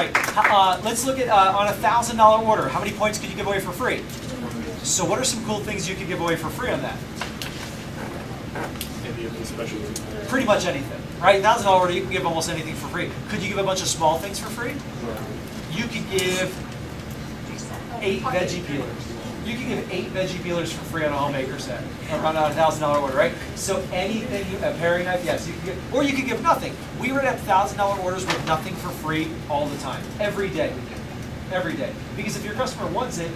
right, let's look at on a $1,000 order. How many points could you give away for free? So what are some cool things you could give away for free on that? Any of the specialties. Pretty much anything, right? $1,000 order, you can give almost anything for free. Could you give a bunch of small things for free? You could give 8 veggie peelers. You can give 8 veggie peelers for free on a homemaker set, around a $1,000 order, right? So anything, a paring knife, yes, you can give, or you can give nothing. We run at $1,000 orders with nothing for free all the time, every day we do, every day. Because if your customer wants it,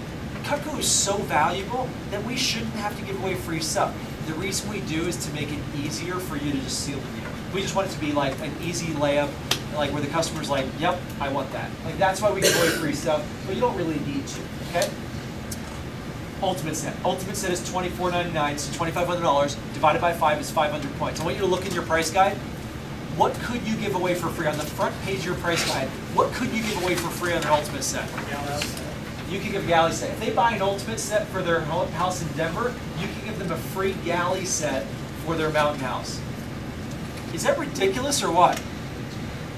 Cutco is so valuable that we shouldn't have to give away free stuff. The reason we do is to make it easier for you to just seal the deal. We just want it to be like an easy layup, like where the customer's like, yep, I want that. Like that's why we give away free stuff, but you don't really need to, okay? Ultimate set. Ultimate set is $24.99, so $2,500 divided by 5 is 500 points. I want you to look in your price guide. What could you give away for free? On the front page of your price guide, what could you give away for free on an ultimate set? You can give a galley set. If they buy an ultimate set for their house in Denver, you can give them a free galley set for their mountain house. Is that ridiculous or what?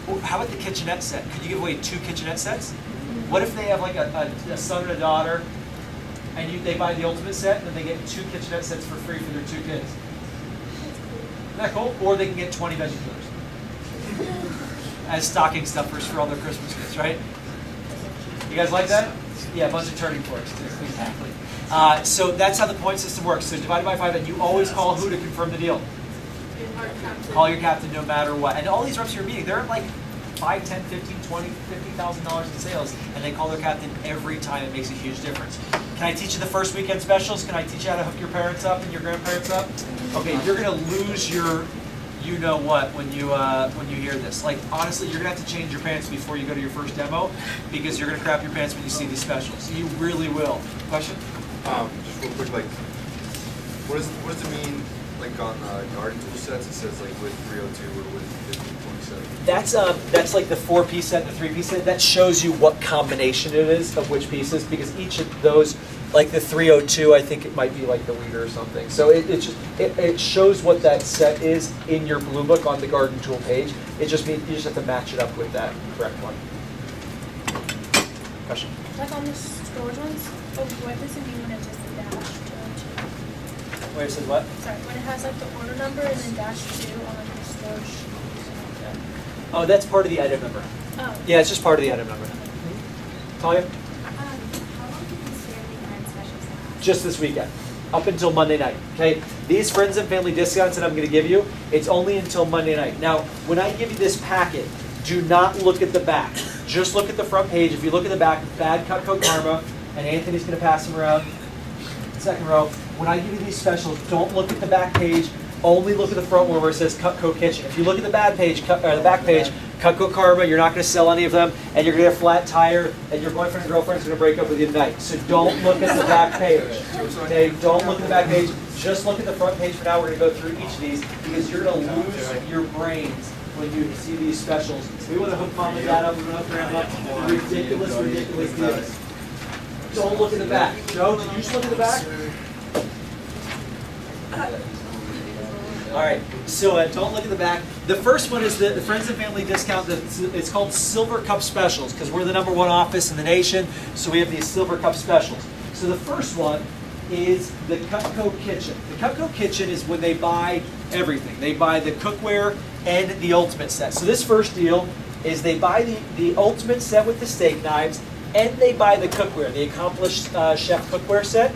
Well, how about the kitchenette set? Could you give away 2 kitchenette sets? What if they have like a son and a daughter, and they buy the ultimate set, and then they get 2 kitchenette sets for free for their 2 kids? Isn't that cool? Or they can get 20 veggie peelers as stocking stuffers for all their Christmas gifts, right? You guys like that? Yeah, a bunch of turning forks too. Exactly. So that's how the point system works. So divided by 5, and you always call who to confirm the deal? Call your captain no matter what. And all these reps you're meeting, they're like $5, $10, $15, $20, $50,000 in sales, and they call their captain every time. It makes a huge difference. Can I teach you the first weekend specials? Can I teach you how to hook your parents up and your grandparents up? Okay, you're gonna lose your you know what when you hear this. Like honestly, you're gonna have to change your pants before you go to your first demo because you're gonna crap your pants when you see these specials. You really will. Question? Just real quick, like, what does it mean? Like on garden tool sets, it says like with 302 or with 1527. That's like the 4-piece set and the 3-piece set. That shows you what combination it is of which pieces, because each of those, like the 302, I think it might be like the leader or something. So it shows what that set is in your blue book on the garden tool page. It just means you just have to match it up with that correct one. Question? Like on the storage ones, what does it mean when it's just a dash 202? Wait, it says what? Sorry, when it has like the order number and then dash 2 on like the storage. Oh, that's part of the item number. Oh. Yeah, it's just part of the item number. Talia? How long do these family friend specials last? Just this weekend, up until Monday night, okay? These friends and family discounts that I'm gonna give you, it's only until Monday night. Now, when I give you this packet, do not look at the back. Just look at the front page. If you look at the back, Bad Cutco Karma, and Anthony's gonna pass them around, second row. When I give you these specials, don't look at the back page, only look at the front one where it says Cutco Kitchen. If you look at the back page, Cutco Karma, you're not going to sell any of them, and you're going to get a flat tire, and your boyfriend or girlfriend's going to break up with you tonight. So don't look at the back page. Okay, don't look at the back page. Just look at the front page for now. We're going to go through each of these because you're going to lose your brains when you see these specials. We want to hook mom and dad up. We want to hook grandma. Ridiculous deals. Don't look at the back. Joe, did you just look at the back? All right, so don't look at the back. The first one is the Friends and Family discount. It's called Silver Cup Specials because we're the #1 office in the nation, so we have these Silver Cup Specials. So the first one is the Cutco Kitchen. The Cutco Kitchen is when they buy everything. They buy the cookware and the ultimate set. So this first deal is they buy the ultimate set with the steak knives, and they buy the cookware, the Accomplished Chef cookware set,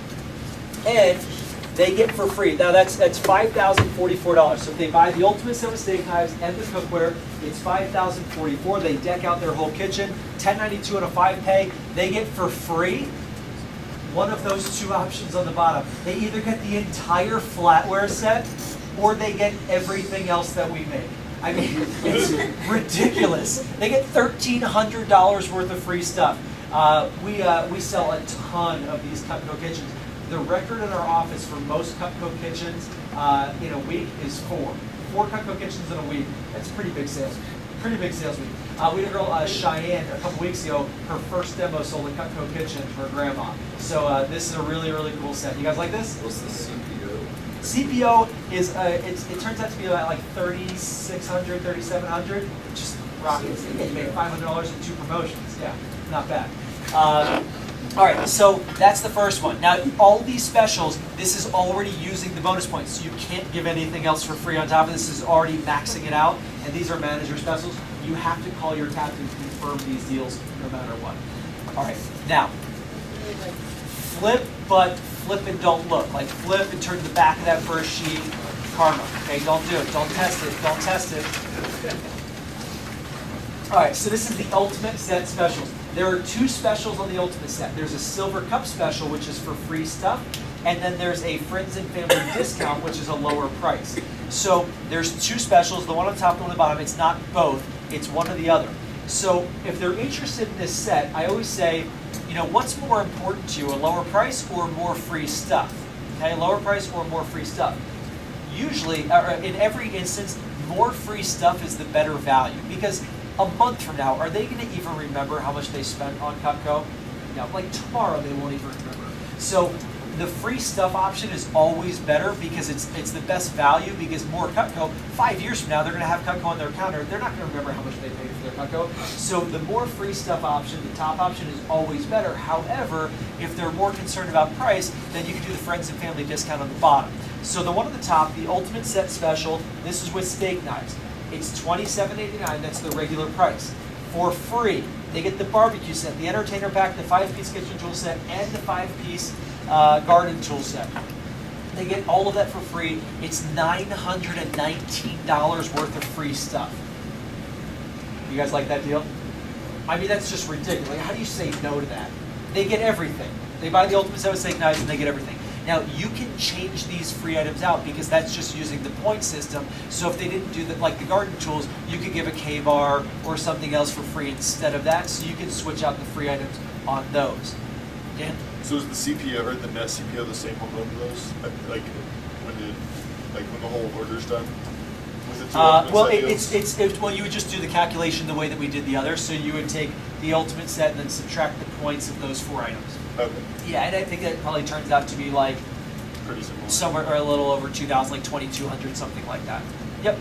and they get for free. Now that's $5,044. So if they buy the ultimate set with steak knives and the cookware, it's $5,044. They deck out their whole kitchen, $1092 on a 5-pay. They get for free one of those 2 options on the bottom. They either get the entire flatware set or they get everything else that we make. I mean, it's ridiculous. They get $1,300 worth of free stuff. We sell a ton of these Cutco kitchens. The record in our office for most Cutco kitchens in a week is 4. 4 Cutco kitchens in a week. That's a pretty big sales. Pretty big sales week. We had a girl, Cheyenne, a couple weeks ago. Her first demo sold a Cutco kitchen for her grandma. So this is a really, really cool set. You guys like this? What's the CPO? CPO is it turns out to be about like $3,600, $3,700. Just Rockets. You made $500 in 2 promotions. Yeah, not bad. All right, so that's the first one. Now, all these specials, this is already using the bonus points. So you can't give anything else for free on top of this. This is already maxing it out, and these are manager specials. You have to call your captain to confirm these deals no matter what. All right, now, flip, but flip and don't look. Like flip and turn to the back of that first sheet, karma. Okay, don't do it. Don't test it. Don't test it. All right, so this is the Ultimate Set specials. There are 2 specials on the Ultimate Set. There's a Silver Cup special, which is for free stuff, and then there's a Friends and Family discount, which is a lower price. So there's 2 specials, the one on top and the one on the bottom. It's not both, it's one or the other. So if they're interested in this set, I always say, you know, what's more important to you, a lower price or more free stuff? Okay, lower price or more free stuff. Usually, in every instance, more free stuff is the better value, because a month from now, are they going to even remember how much they spent on Cutco? No, like tomorrow they won't even remember. So the free stuff option is always better because it's the best value, because more Cutco, 5 years from now, they're going to have Cutco on their counter. They're not going to remember how much they paid for their Cutco. So the more free stuff option, the top option, is always better. However, if they're more concerned about price, then you can do the Friends and Family discount on the bottom. So the one on the top, the Ultimate Set Special, this is with steak knives. It's $27.89, that's the regular price. For free, they get the barbecue set, the entertainer pack, the 5-piece kitchen tool set, and the 5-piece garden tool set. They get all of that for free. It's $919 worth of free stuff. You guys like that deal? I mean, that's just ridiculous. Like, how do you say no to that? They get everything. They buy the Ultimate Set with steak knives and they get everything. Now, you can change these free items out because that's just using the point system. So if they didn't do that, like the garden tools, you could give a K-bar or something else for free instead of that. So you can switch out the free items on those. Dan? So is the CPO or the net CPO the same on both of those? Like when the whole order's done? With the 2 ultimate Well, set deals? well, you would just do the calculation the way that we did the others. So you would take the Ultimate Set and then subtract the points of those 4 items. Okay, Yeah, and I think that probably turns out to be like pretty similar. somewhere or a little over 2,000, like 2,200, something like that. Yep.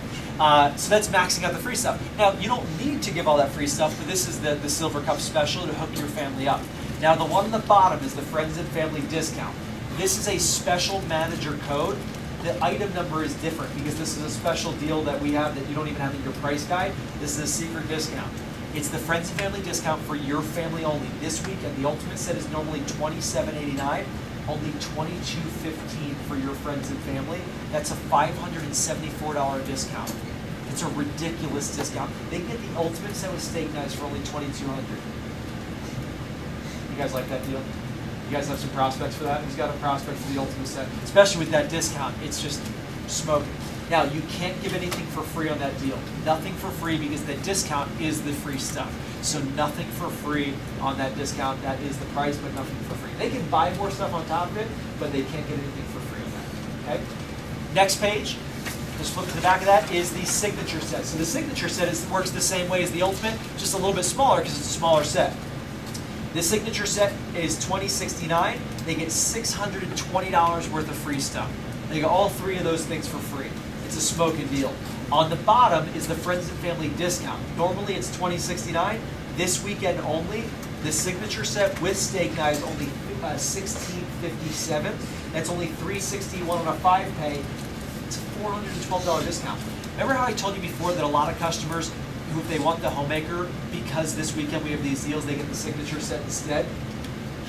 So that's maxing out the free stuff. Now, you don't need to give all that free stuff, but this is the Silver Cup special to hook your family up. Now, the one on the bottom is the Friends and Family discount. This is a special manager code. The item number is different because this is a special deal that we have that you don't even have in your price guide. This is a secret discount. It's the Friends and Family discount for your family only. This week, and the Ultimate Set is normally $27.89, only $22.15 for your friends and family. That's a $574 discount. It's a ridiculous discount. They can get the Ultimate Set with steak knives for only $2,200. You guys like that deal? You guys have some prospects for that? Who's got a prospect for the Ultimate Set? Especially with that discount, it's just smoking. Now, you can't give anything for free on that deal. Nothing for free because the discount is the free stuff. So nothing for free on that discount. That is the price, but nothing for free. They can buy more stuff on top of it, but they can't get anything for free on that. Okay? Next page, just flip to the back of that, is the Signature Set. So the Signature Set works the same way as the Ultimate, just a little bit smaller because it's a smaller set. The Signature Set is $20.69. They get $620 worth of free stuff. They get all 3 of those things for free. It's a smoking deal. On the bottom is the Friends and Family discount. Normally it's $20.69. This weekend only, the Signature Set with steak knives only $16.57. That's only $361 on a 5-pay. It's a $412 discount. Remember how I told you before that a lot of customers who, if they want the Homemaker, because this weekend we have these deals, they get the Signature Set instead?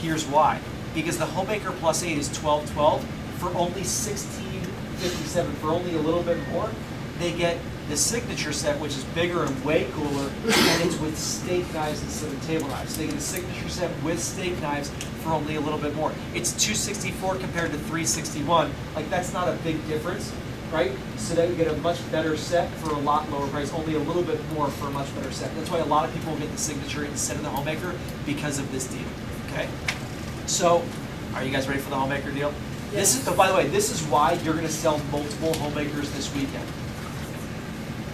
Here's why. Because the Homemaker Plus 8 is $12.12 for only $16.57, for only a little bit more. They get the Signature Set, which is bigger and way cooler, and it's with steak knives instead of table knives. So they get the Signature Set with steak knives for only a little bit more. It's $264 compared to $361. Like, that's not a big difference, right? So that you get a much better set for a lot lower price, only a little bit more for a much better set. That's why a lot of people get the Signature instead of the Homemaker, because of this deal, okay? So, are you guys ready for the Homemaker deal? This is, by the way, this is why you're going to sell multiple Homemakers this weekend.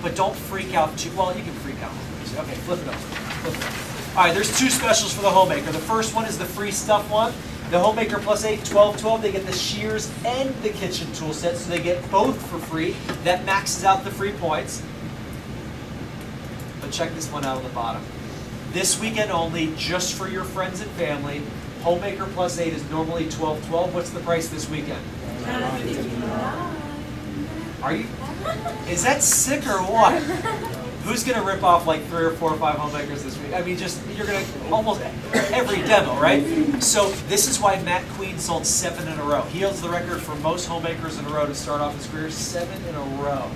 But don't freak out too, well, you can freak out. Okay, flip it over. Flip it over. All right, there's 2 specials for the Homemaker. The first one is the free stuff one. The Homemaker Plus 8, $12.12. They get the shears and the kitchen tool set, so they get both for free. That maxes out the free points. but check this one out on the bottom. This weekend only, just for your friends and family, Homemaker Plus 8 is normally $12.12. What's the price this weekend? Are you? Is that sick or what? Who's gonna rip off like 3 or 4 or 5 homemakers this week? I mean, just you're gonna almost every demo, right? So this is why Matt Queen sold 7 in a row. He holds the record for most homemakers in a row to start off his career, 7 in a row.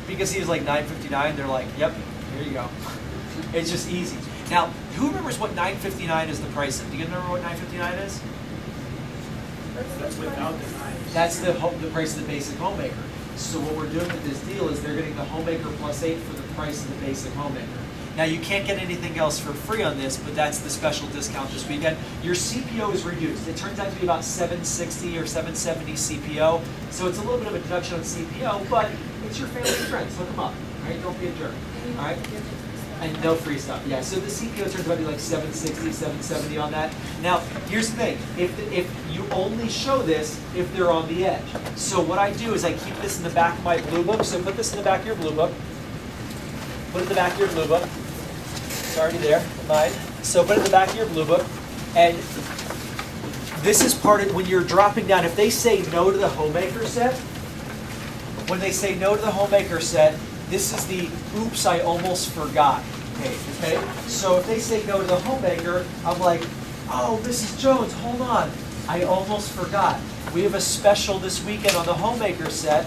Because he was like $9.59, they're like, yep, here you go. It's just easy. Now, who remembers what $9.59 is the price of? Do you remember what $9.59 is? That's without the knives. That's the price of the basic homemaker. So what we're doing with this deal is they're getting the Homemaker Plus 8 for the price of the basic homemaker. Now you can't get anything else for free on this, but that's the special discount this weekend. Your CPO is reduced. It turns out to be about $760 or $770 CPO. So it's a little bit of a deduction on CPO, but it's your family and friends. Look them up. All right? Don't be a jerk. All right? And no free stuff. Yeah, so the CPO turns out to be like $760, $770 on that. Now, here's the thing. If you only show this if they're on the edge. So what I do is I keep this in the back of my blue book. So put this in the back of your blue book. Put it in the back of your blue book. It's already there, mine. So put it in the back of your blue book. And this is part of when you're dropping down. If they say no to the homemaker set, when they say no to the homemaker set, this is the oops, I almost forgot page, okay? So if they say no to the homemaker, I'm like, oh, Mrs. Jones, hold on. I almost forgot. We have a special this weekend on the homemaker set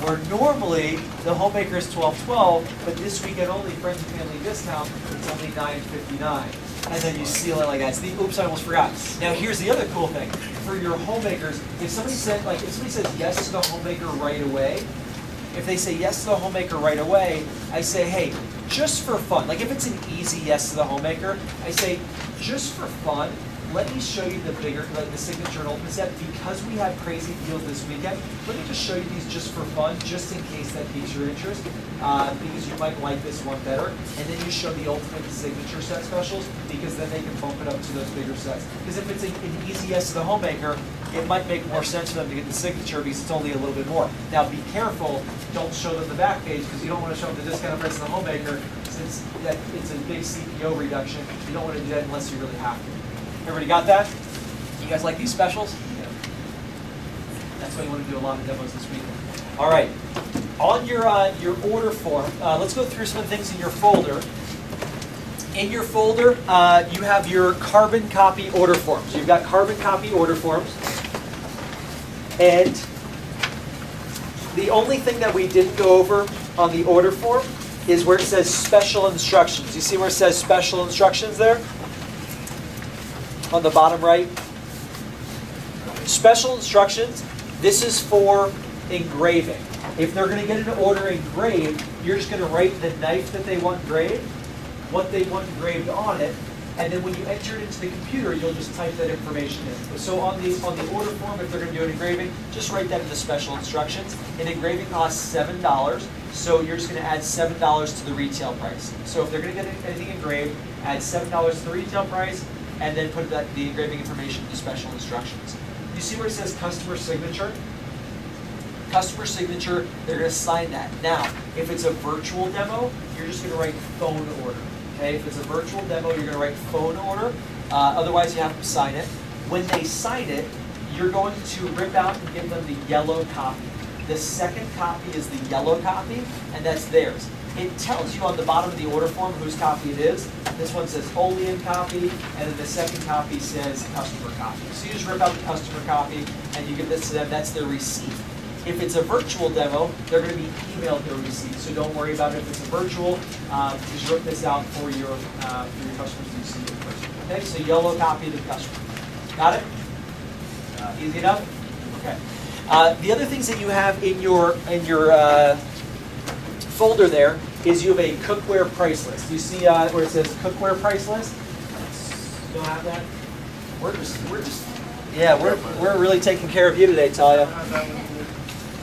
where normally the homemaker is $12.12, but this weekend only, friends and family discount, it's only $9.59. And then you seal it like that. It's the oops, I almost forgot. Now here's the other cool thing. For your homemakers, if somebody says yes to the homemaker right away, if they say yes to the homemaker right away, I say, hey, just for fun, like if it's an easy yes to the homemaker, I say, just for fun, let me show you the bigger, like the signature and ultimate set, because we have crazy deals this weekend. Let me just show you these just for fun, just in case that piques your interest, because you might like this one better. And then you show the ultimate and signature set specials, because then they can bump it up to those bigger sets. Because if it's an easy yes to the homemaker, it might make more sense for them to get the signature because it's only a little bit more. Now be careful, don't show them the back page because you don't want to show them the discounted price of the homemaker since that it's a big CPO reduction. You don't want to do that unless you really have to. Everybody got that? You guys like these specials? Yeah. That's why you want to do a lot of demos this weekend. All right, on your order form, let's go through some of the things in your folder. In your folder, you have your carbon copy order forms. You've got carbon copy order forms. And the only thing that we didn't go over on the order form is where it says special instructions. You see where it says special instructions there? On the bottom right. Special instructions, this is for engraving. If they're going to get an order engraved, you're just going to write the knife that they want engraved, what they want engraved on it, and then when you enter it into the computer, you'll just type that information in. So on the order form, if they're going to do an engraving, just write that in the special instructions. An engraving costs $7, so you're just going to add $7 to the retail price. So if they're going to get anything engraved, add $7 to the retail price, and then put the engraving information in the special instructions. You see where it says customer signature? Customer signature, they're going to sign that. Now, if it's a virtual demo, you're just going to write phone order. Okay? If it's a virtual demo, you're going to write phone order. Otherwise, you have them sign it. When they sign it, you're going to rip out and give them the yellow copy. The second copy is the yellow copy, and that's theirs. It tells you on the bottom of the order form whose copy it is. This one says Olean copy, and then the second copy says customer copy. So you just rip out the customer copy, and you give this to them. That's their receipt. If it's a virtual demo, they're going to be emailed their receipt. So don't worry about it if it's a virtual. Just rip this out for your customers to see in person. Okay, so yellow copy to the customer. Got it? Easy enough? Okay. The other things that you have in your folder there is you have a cookware price list. You see where it says cookware price list? Don't have that? We're really taking care of you today, Talia.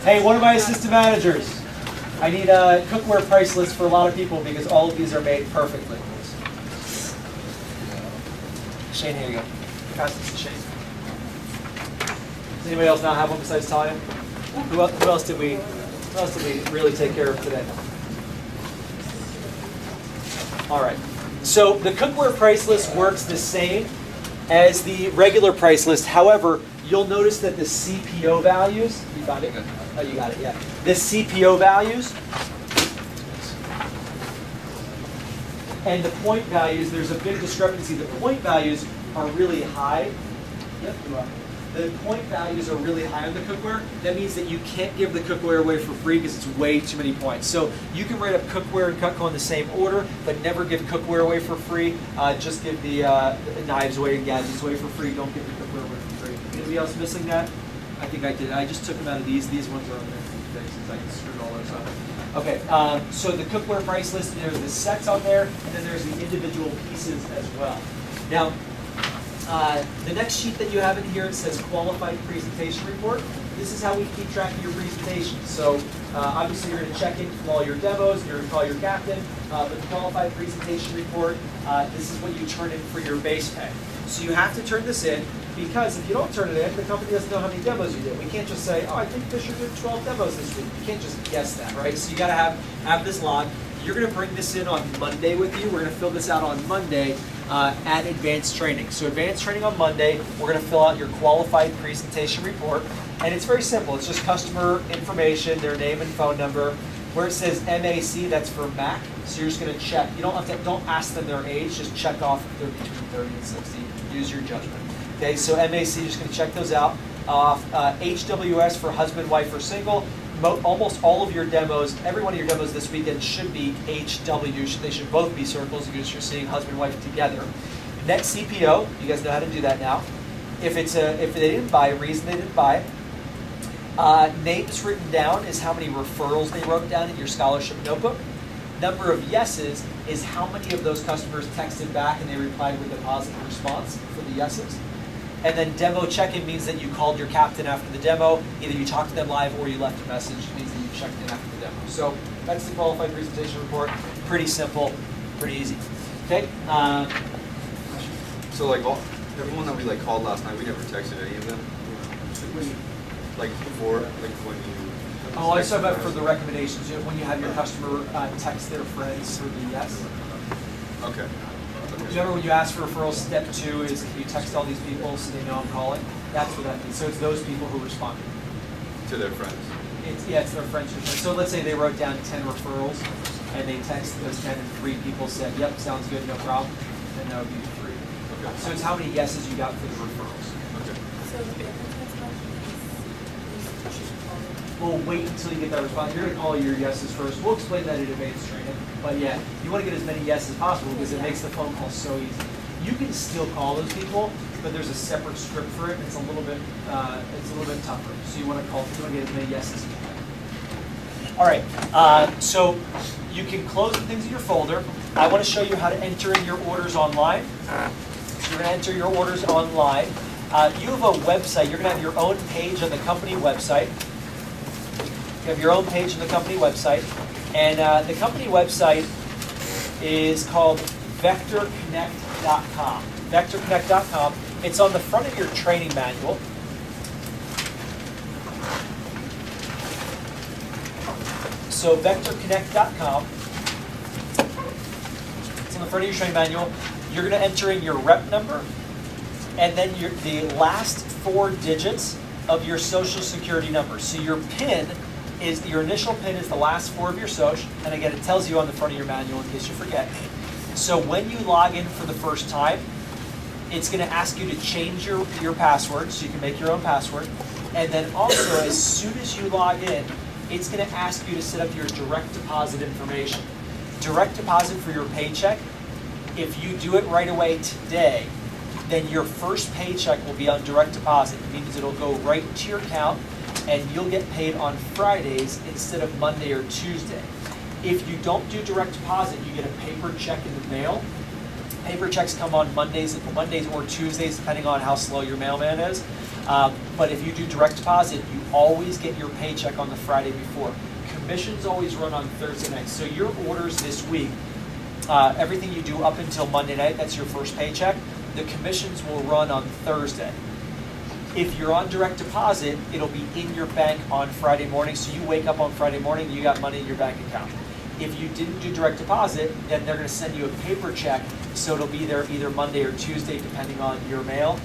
Hey, one of my assistant managers. I need a cookware price list for a lot of people because all of these are made perfectly. Shane, here you go. Pass this to Shane. Does anybody else not have one besides Talia? Who else did we really take care of today? All right. So the cookware price list works the same as the regular price list. However, you'll notice that the CPO values, you got it? Oh, you got it, yeah. The CPO values and the point values, there's a big discrepancy. The point values are really high. Yep, you are. The point values are really high on the cookware. That means that you can't give the cookware away for free because it's way too many points. So you can write up cookware and Cutco in the same order, but never give cookware away for free. Just give the knives away and gadgets away for free. Don't give the cookware away for free. Anybody else missing that? I think I did. I just took them out of these. These ones are on there since I screwed all those up. Okay, so the cookware price list, there's the sets on there, and then there's the individual pieces as well. Now, the next sheet that you have in here, it says qualified presentation report. This is how we keep track of your presentation. So obviously you're going to check in from all your demos, you're going to call your captain, but the qualified presentation report, this is what you turn in for your base pay. So you have to turn this in, because if you don't turn it in, the company doesn't know how many demos you did. We can't just say, oh, I think Fisher did 12 demos this week. You can't just guess that, right? So you got to have this log. You're going to bring this in on Monday with you. We're going to fill this out on Monday at advanced training. So advanced training on Monday, we're going to fill out your qualified presentation report. And it's very simple. It's just customer information, their name and phone number. Where it says MAC, that's for Mac. So you're just going to check. You don't ask them their age. Just check off if they're between 30 and 60. Use your judgment. Okay, so MAC, you're just going to check those out. HWS for husband, wife, or single. Almost all of your demos, every one of your demos this weekend should be HW. They should both be circles because you're seeing husband and wife together. Next CPO, you guys know how to do that now. If they didn't buy, reason they didn't buy. Names written down is how many referrals they wrote down in your scholarship notebook. Number of yeses is how many of those customers texted back and they replied with a positive response for the yeses. And then demo check-in means that you called your captain after the demo. Either you talked to them live or you left a message. It means that you checked in after the demo. So that's the qualified presentation report. Pretty simple, pretty easy. Okay. So like everyone that we like called last night, we never texted any of them. Like before, like when you. Oh, I saw about for the recommendations. When you have your customer text their friends for the yes. Okay. Remember when you ask for referrals, step 2 is you text all these people so they know I'm calling. That's what that means. So it's those people who responded. To their friends. It's their friends. So let's say they wrote down 10 referrals and they texted those 10 and 3 people said, yep, sounds good, no problem. Then that would be 3. Okay. So it's how many yeses you got for the referrals. Okay. So the difference is We'll wait until you get that response. You're going to call your yeses first. We'll explain that in advanced training. But yeah, you want to get as many yeses as possible because it makes the phone call so easy. You can still call those people, but there's a separate script for it. It's a little bit tougher. So you want to get as many yeses as you can. All right. So you can close the things in your folder. I want to show you how to enter in your orders online. So you're going to enter your orders online. You have a website. You're going to have your own page on the company website. You have your own page on the company website. And the company website is called VectorConnect.com. VectorConnect.com. It's on the front of your training manual. So VectorConnect.com. It's on the front of your training manual. You're going to enter in your rep number and then the last 4 digits of your social security number. So your PIN is your initial PIN is the last 4 of your social, and again, it tells you on the front of your manual in case you forget. So when you log in for the first time, it's going to ask you to change your password, so you can make your own password. And then also, as soon as you log in, it's going to ask you to set up your direct deposit information. Direct deposit for your paycheck, if you do it right away today, then your first paycheck will be on direct deposit. It means it'll go right to your account, and you'll get paid on Fridays instead of Monday or Tuesday. If you don't do direct deposit, you get a paper check in the mail. Paper checks come on Mondays or Tuesdays, depending on how slow your mailman is. But if you do direct deposit, you always get your paycheck on the Friday before. Commissions always run on Thursday night. So your orders this week, everything you do up until Monday night, that's your first paycheck. The commissions will run on Thursday. If you're on direct deposit, it'll be in your bank on Friday morning. So you wake up on Friday morning, you got money in your bank account. If you didn't do direct deposit, then they're gonna send you a paper check, so it'll be there either Monday or Tuesday, depending on your mail.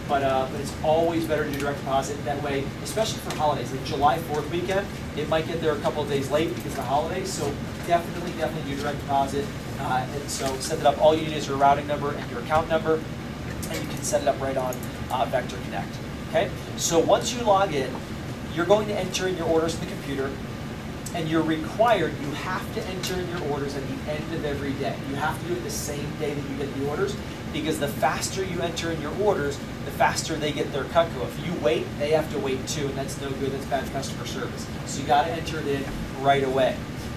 But it's always better to do direct deposit. That way, especially for holidays, like July 4th weekend, it might get there a couple of days late because of the holidays. So definitely do direct deposit. And so set it up. All you need is your routing number and your account number, and you can set it up right on Vector Connect. Okay. So once you log in, you're going to enter in your orders in the computer. And you're required, you have to enter in your orders at the end of every day. You have to do it the same day that you get the orders, because the faster you enter in your orders, the faster they get their Cutco. If you wait, they have to wait too, and that's no good, that's bad customer service. So you gotta enter it in right away.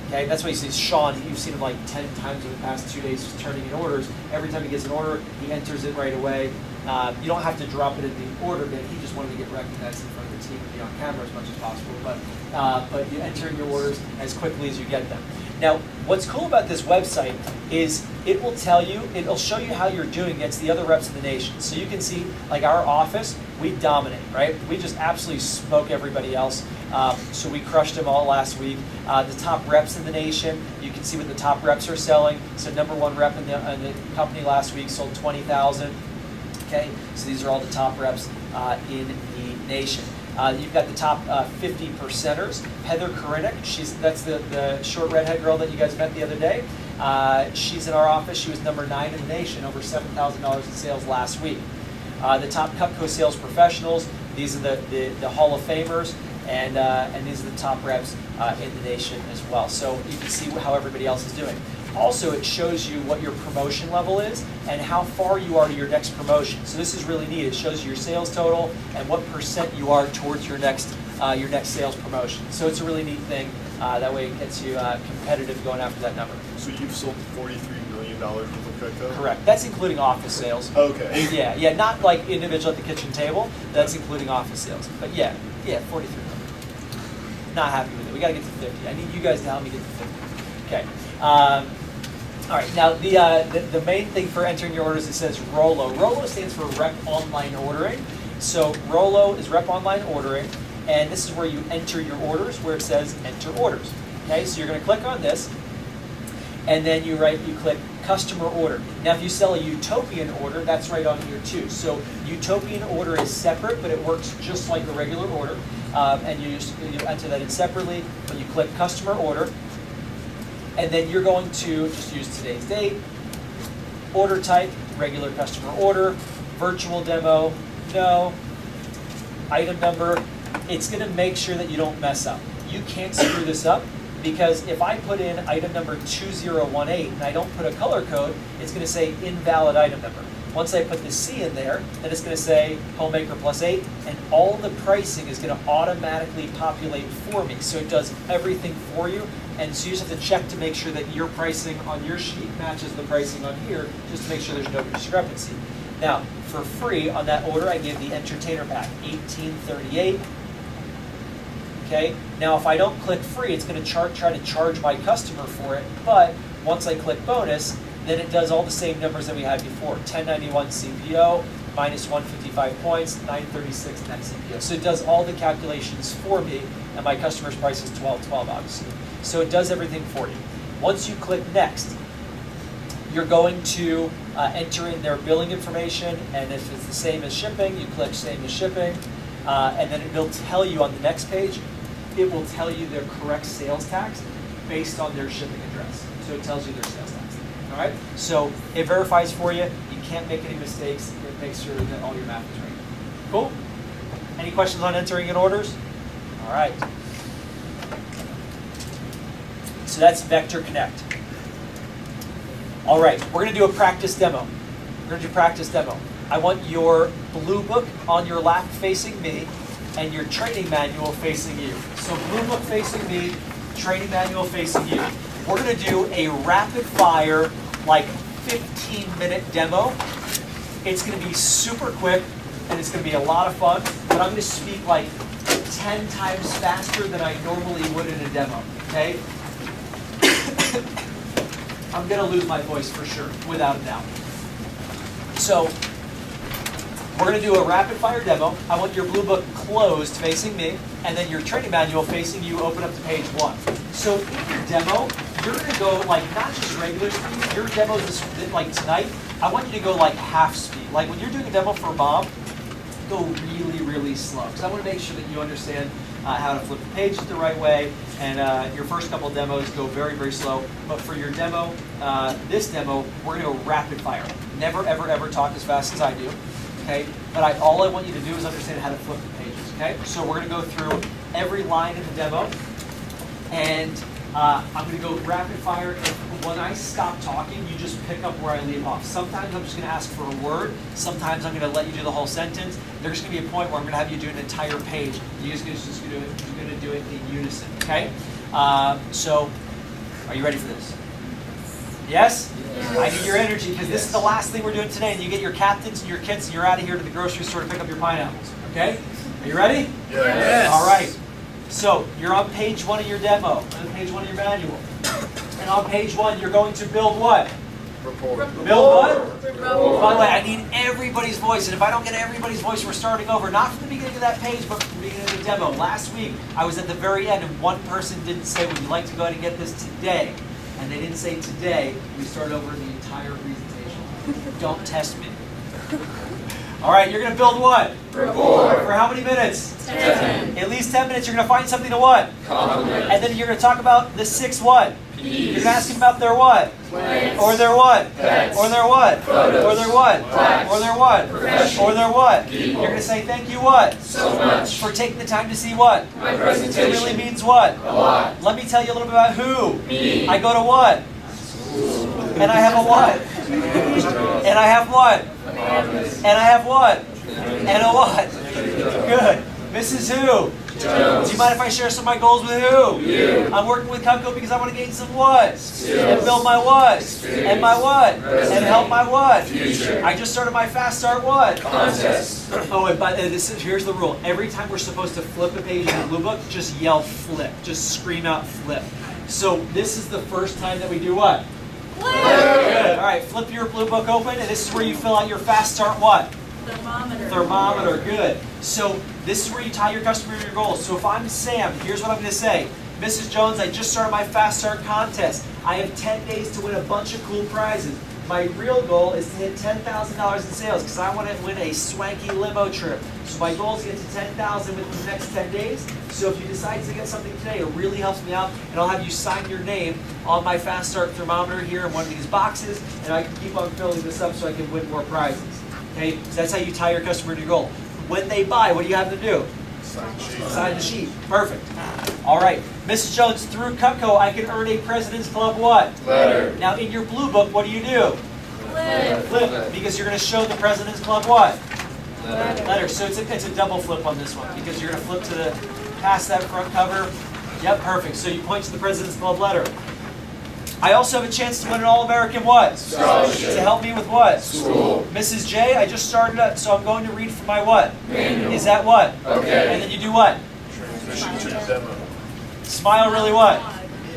Okay, that's why you see Sean, you've seen him like 10 times in the past 2 days just turning in orders. Every time he gets an order, he enters it right away. You don't have to drop it in the order bin, he just wanted to get recognized in front of the team and be on camera as much as possible. But you enter in your orders as quickly as you get them. Now, what's cool about this website is it will tell you, it'll show you how you're doing against the other reps in the nation. So you can see, like our office, we dominate, right? We just absolutely smoke everybody else. So we crushed them all last week. The top reps in the nation, you can see what the top reps are selling. So number one rep in the company last week sold 20,000. Okay, so these are all the top reps in the nation. You've got the top 50 percenters. Heather Korinek, that's the short redhead girl that you guys met the other day. She's in our office. She was number 9 in the nation, over $7,000 in sales last week. The top Cutco sales professionals. These are the Hall of Famers, and these are the top reps in the nation as well. So you can see how everybody else is doing. Also, it shows you what your promotion level is and how far you are to your next promotion. So this is really neat. It shows you your sales total and what % you are towards your next sales promotion. So it's a really neat thing. That way it gets you competitive going after that number. So you've sold $43 million worth of Cutco? Correct. That's including office sales. Okay. Yeah, not like individual at the kitchen table. That's including office sales. But yeah, 43 million. Not happy with it. We got to get to 50. I need you guys to help me get to 50. Okay. All right, now the main thing for entering your orders, it says ROLO. ROLO stands for Rep Online Ordering. So ROLO is Rep Online Ordering, and this is where you enter your orders, where it says Enter Orders. Okay, so you're going to click on this, and then you click Customer Order. Now, if you sell a Utopian order, that's right on here too. So Utopian order is separate, but it works just like a regular order, and you enter that in separately. When you click Customer Order. And then you're going to just use today's date, order type, regular customer order, virtual demo, no, item number. It's going to make sure that you don't mess up. You can't screw this up, because if I put in item number 2018 and I don't put a color code, it's going to say invalid item number. Once I put the C in there, then it's going to say Homemaker +8, and all the pricing is going to automatically populate for me. So it does everything for you, and so you just have to check to make sure that your pricing on your sheet matches the pricing on here, just to make sure there's no discrepancy. Now, for free on that order, I gave the Entertainer Pack, $18.38. Okay. Now, if I don't click free, it's going to try to charge my customer for it. But once I click bonus, then it does all the same numbers that we had before. 1091 CPO, minus 155 points, 936 net CPO. So it does all the calculations for me, and my customer's price is $12.12, obviously. So it does everything for you. Once you click next, you're going to enter in their billing information, and if it's the same as shipping, you click same as shipping, and then it will tell you on the next page, it will tell you their correct sales tax based on their shipping address. So it tells you their sales tax. All right? So it verifies for you. You can't make any mistakes. It makes sure that all your math is right. Cool? Any questions on entering in orders? All right. So that's Vector Connect. All right, we're going to do a practice demo. We're going to do practice demo. I want your blue book on your lap facing me and your training manual facing you. So blue book facing me, training manual facing you. We're going to do a rapid fire, like 15-minute demo. It's going to be super quick and it's going to be a lot of fun, but I'm going to speak like 10 times faster than I normally would in a demo, okay? I'm going to lose my voice for sure, without a doubt. So we're going to do a rapid fire demo. I want your blue book closed facing me, and then your training manual facing you open up to page 1. So in your demo, you're going to go like not just regular speed, your demo is like tonight, I want you to go like half speed. Like when you're doing a demo for mom, go really, really slow. Because I want to make sure that you understand how to flip the pages the right way, and your first couple demos go very, very slow. But for your demo, this demo, we're going to go rapid fire. Never, ever, ever talk as fast as I do, okay? But all I want you to do is understand how to flip the pages, okay? So we're going to go through every line in the demo, and I'm going to go rapid fire. And when I stop talking, you just pick up where I leave off. Sometimes I'm just going to ask for a word. Sometimes I'm going to let you do the whole sentence. There's going to be a point where I'm going to have you do an entire page. You're just going to do it in unison, okay? So, are you ready for this? Yes? I need your energy because this is the last thing we're doing today, and you get your captains and your kits and you're out of here to the grocery store to pick up your pineapples, okay? Are you ready? Yes. All right. So, you're on page 1 of your demo, on page 1 of your manual. And on page 1, you're going to build what? Report. Build what? By the way, I need everybody's voice, and if I don't get everybody's voice, we're starting over. Not from the beginning of that page, but from the beginning of the demo. Last week, I was at the very end, and one person didn't say, would you like to go ahead and get this today? And they didn't say today. We start over the entire presentation. Don't test me. All right, you're going to build what? Report. For how many minutes? 10. At least 10 minutes. You're going to find something to what? Compliment. And then you're going to talk about the 6 what? Peas. You're going to ask them about their what? Plants. Or their what? Pets. Or their what? Photos. Or their what? Plaques. Or their what? Professionals. Or their what? People. You're going to say thank you what? So much. For taking the time to see what? My It presentation. really means what? A lot. Let me tell you a little bit about who. Me. I go to what? And I have a what? And I have what? And I have what? And a what? Good. Mrs. Who? Jones. Do you mind if I share some of my goals with who? You. I'm working with Cutco because I want to gain some what? Skills. And build my what? Experience. And my what? Resume. And help my what? Future. I just started my Fast Start what? Contest. Oh, and here's the rule. Every time we're supposed to flip a page in the Blue Book, just yell flip. Just scream out flip. So this is the first time that we do what? Flip. Good. All right, flip your Blue Book open, and this is where you fill out your Fast Start what? Thermometer. Thermometer, good. So this is where you tie your customer to your goals. So if I'm Sam, here's what I'm going to say. Mrs. Jones, I just started my Fast Start contest. I have 10 days to win a bunch of cool prizes. My real goal is to hit $10,000 in sales because I want to win a swanky limo trip. So my goal is to get to $10,000 within the next 10 days. So if you decide to get something today, it really helps me out, and I'll have you sign your name on my Fast Start thermometer here in one of these boxes, and I can keep on filling this up so I can win more prizes. Okay, so that's how you tie your customer to your goal. When they buy, what do you have them do? Sign the sheet. Perfect. All right, Mrs. Jones, through Cutco, I can earn a President's Club what? Letter. Now in your Blue Book, what do? Flip. Flip, because you're going to show the President's Club what? Letter. Letter. So it's a double flip on this one because you're going to flip to the past that front cover. Yep, perfect. So you point to the President's Club letter. I also have a chance to win an All-American what? Scholarship. To help me with what? School. Mrs. J, I just started up, so I'm going to read from my what? Manual. Is that what? Okay. And then you do what? Transmission to the demo. Smile really what?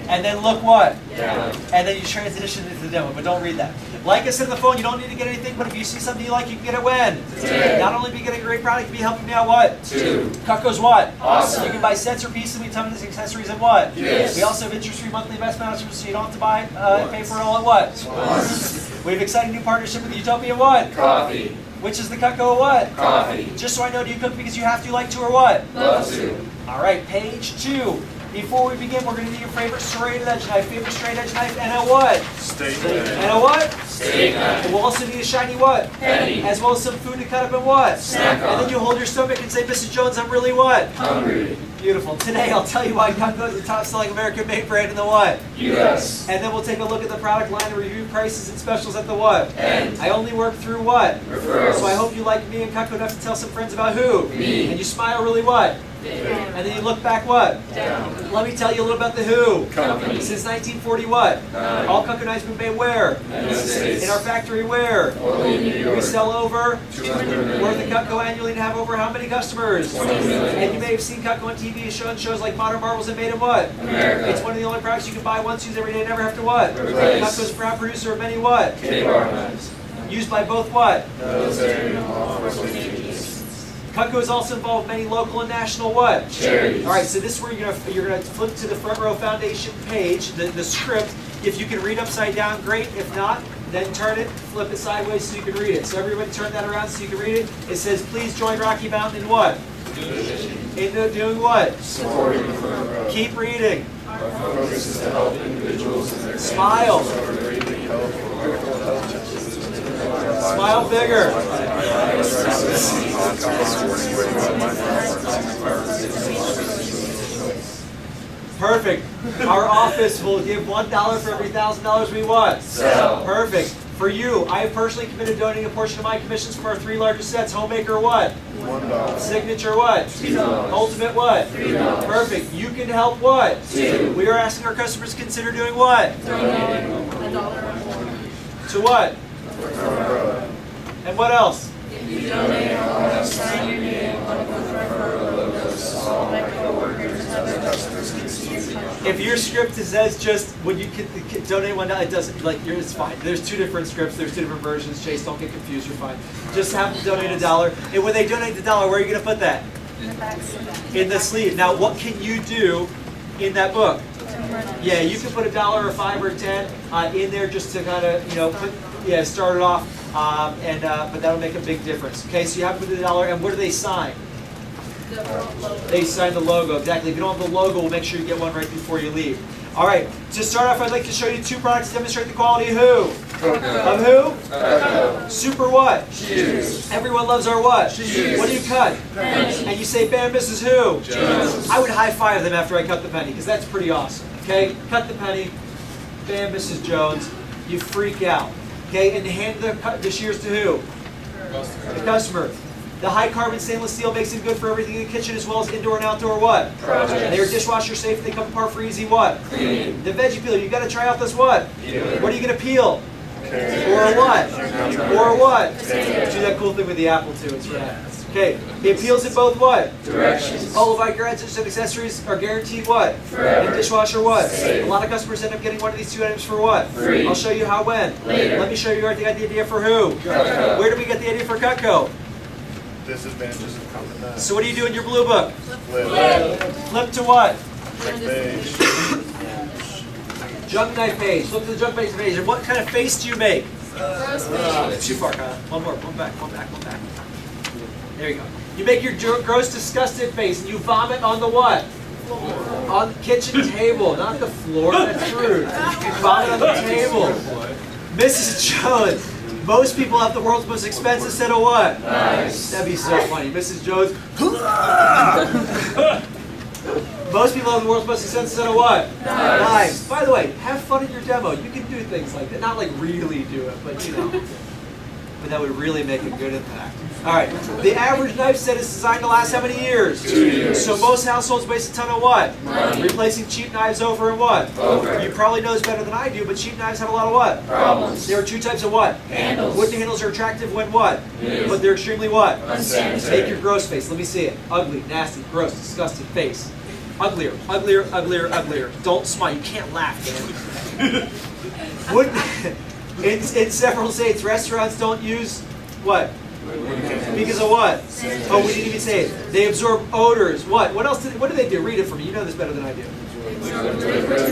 And then look what? Down. And then you transition into the demo, but don't read that. Like I said on the phone, you don't need to get anything, but if you see something you like, you can get it when? Today. Not only be getting a great product, you can be helping me out what? 2. Cutco's what? Awesome. You can buy sets or pieces, we tons of accessories and what? Yes. We also have interest-free monthly investment options, so you don't have to buy, pay for it all at what? Once. We have exciting new partnership with Utopia what? Coffee. Which is the Cutco what? Coffee. Just so I know, do you cook because you have to, like to, or what? Love to. All right, page 2. Before we begin, we're going to do your favorite serrated edge knife, favorite straight edge knife, and a what? Statement. And a what? Steak knife. And we'll also need a shiny what? Penny. As well as some food to cut up and what? Snack And on. then you hold your stomach and say, Mrs. Jones, I'm really what? Hungry. Beautiful. Today I'll tell you why Cutco is the top selling American made brand in the what? U.S. And then we'll take a look at the product line and review prices and specials at the what? And I only work through what? referrals. So I hope you like me and Cutco enough to tell some friends about who? Me. And you smile really what? And then you look back what? Down. Let me tell you a little about the who. Company. Since 1940 what? Nine. All Cutco knives been made where? United States. In our factory where? Only in New We York. sell over 200 million. worth of Cutco annually and have over how many customers? 20 million. And you may have seen Cutco on TV showing shows like Modern Marvels and Made in what? America. It's one of the only products you can buy once, use every day, never have to what? Replace. Cutco's proud producer of many what? K-bar knives. Used by both what? Military and law enforcement agencies. Cutco is also involved in many local and national what? Charities. All right, so this is where you're gonna flip to the Front Row Foundation page, the script. If you can read upside down, great. If not, then turn it, flip it sideways so you can read it. So everybody turn that around so you can read it. It says, please join Rocky Mountain in what? In doing what? Supporting the Front Row. Keep reading. Our focus is to help individuals and their families. Smile. Smile bigger. Perfect. Our office will give $1 for every $1,000 we what? Sell. Perfect. For you, I have personally committed donating a portion of my commissions from our 3 largest sets. Homemaker what? $1. Signature what? $2. Ultimate what? $3. Perfect. You can help what? 2. We are asking our customers to consider doing what? $1 or more. To what? And what else? If you donate, I'll have sign your name on the front row logos. All my coworkers and other customers can see your contribution. If your script says just when you can donate $1, it doesn't, like, it's fine. There's 2 different scripts, there's 2 different versions. Chase, don't get confused, you're fine. Just have them donate $1. And when they donate the $1, where are you gonna put that? In the back sleeve. In the sleeve. Now, what can you do in that book? Yeah, you can put $1 or $5 or $10 in there just to kind of, start it off, but that'll make a big difference. Okay, so you have to put the $1, and what do they sign? The logo. They sign the logo, exactly. If you don't have the logo, we'll make sure you get one right before you leave. All right, to start off, I'd like to show you 2 products to demonstrate the quality of who? Of who? Super what? Shoes. Everyone loves our what? Shoes. What do you cut? Penny. And you say, bam, Mrs. Who? Jones. I would high five them after I cut the penny, because that's pretty awesome. Okay, cut the penny, bam, Mrs. Jones. You freak out. Okay, and hand the shears to who? The customer. The high carbon stainless steel makes it good for everything in the kitchen as well as indoor and outdoor what? Projects. They're dishwasher safe, they come apart for easy what? Cleaning. The veggie peeler, you gotta try out this what? Peeler. What are you gonna peel? Or what? Or what? Do that cool thing with the apple too, it's rad. Okay, it peels in both what? Directions. All of our gadgets and accessories are guaranteed what? Forever. And dishwasher what? Safe. A lot of customers end up getting one of these 2 items for what? Free. I'll show you how when. Later. Let me show you where I got the idea for who. Cutco. Where did we get the idea for Cutco? Disadvantages of coming back. So what do you do in your blue book? Flip. Flip to what? Page. Junk knife page. Look to the junk knife page. And what kind of face do you make? Gross face. Too far, Kyle. One more. One back. One back. One back. There you go. You make your gross, disgusted face, and you vomit on the what? On the kitchen table, not the floor. That's rude. You vomit on the table. Mrs. Jones. Most people have the world's most expensive set of what? Nice. That'd be so funny. Mrs. Jones. Most people have the world's most expensive set of what? Knives. By the way, have fun in your demo. You can do things like that. Not like really do it, but you know. But that would really make a good impact. All right. The average knife set is designed to last how many years? 2 years. So most households waste a ton of what? Money. Replacing cheap knives over and what? Over. You probably know this better than I do, but cheap knives have a lot of what? Problems. There are 2 types of what? Handles. Wooden handles are attractive when what? New. But they're extremely what? Unsanitary. Make your gross face. Let me see it. Ugly, nasty, gross, disgusting face. Uglier, uglier, uglier, uglier. Don't smile. You can't laugh, man. Wooden, in several states, restaurants don't use what? Because of what? Oh, we didn't even say it. They absorb odors. What? What else? What do they do? Read it for me. You know this better than I do.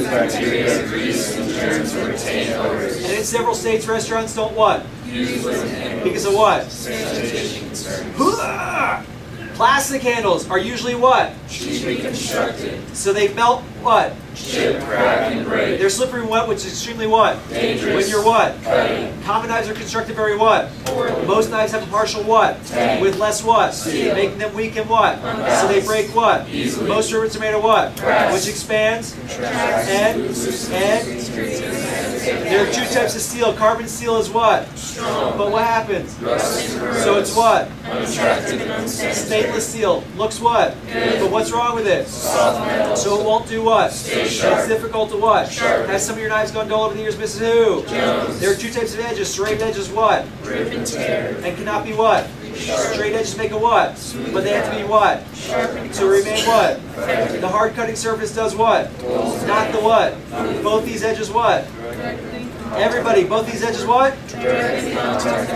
Bacteria, grease, and germs to retain odors. And in several states, restaurants don't what? Use wooden handles. Because of what? Sanitation concerns. Plastic handles are usually what? Cheaply constructed. So they melt what? Chip, crack, and break. They're slippery and wet, which is extremely what? Dangerous. When you're what? Cutting. Common knives are constructed very what? Poorly. Most knives have a partial what? Tang. With less what? Steel. Making them weak and what? Unbalanced. So they break what? Easily. Most rivets are made of what? Brass. Which expands Contracts. and Loosens. and there are 2 types of steel. Carbon steel is what? Strong. But what happens? Rusts and corrodes. So it's what? Unattractive and unsanitary. Stainless steel. Looks what? Good. But what's wrong with it? Soft metal. So it won't do what? Stay sharp. It's difficult to what? Sharp. Has some of your knives gone dull over the years, Mrs. Who? Jones. There are 2 types of edges. Straight edges what? Rip and tear. And cannot be what? Sharp. Straight edges make a what? But they have to be what? To remain what? Effective. The hard cutting surface does what? Not the what? Both these edges what? Everybody, both these edges what? Directly contact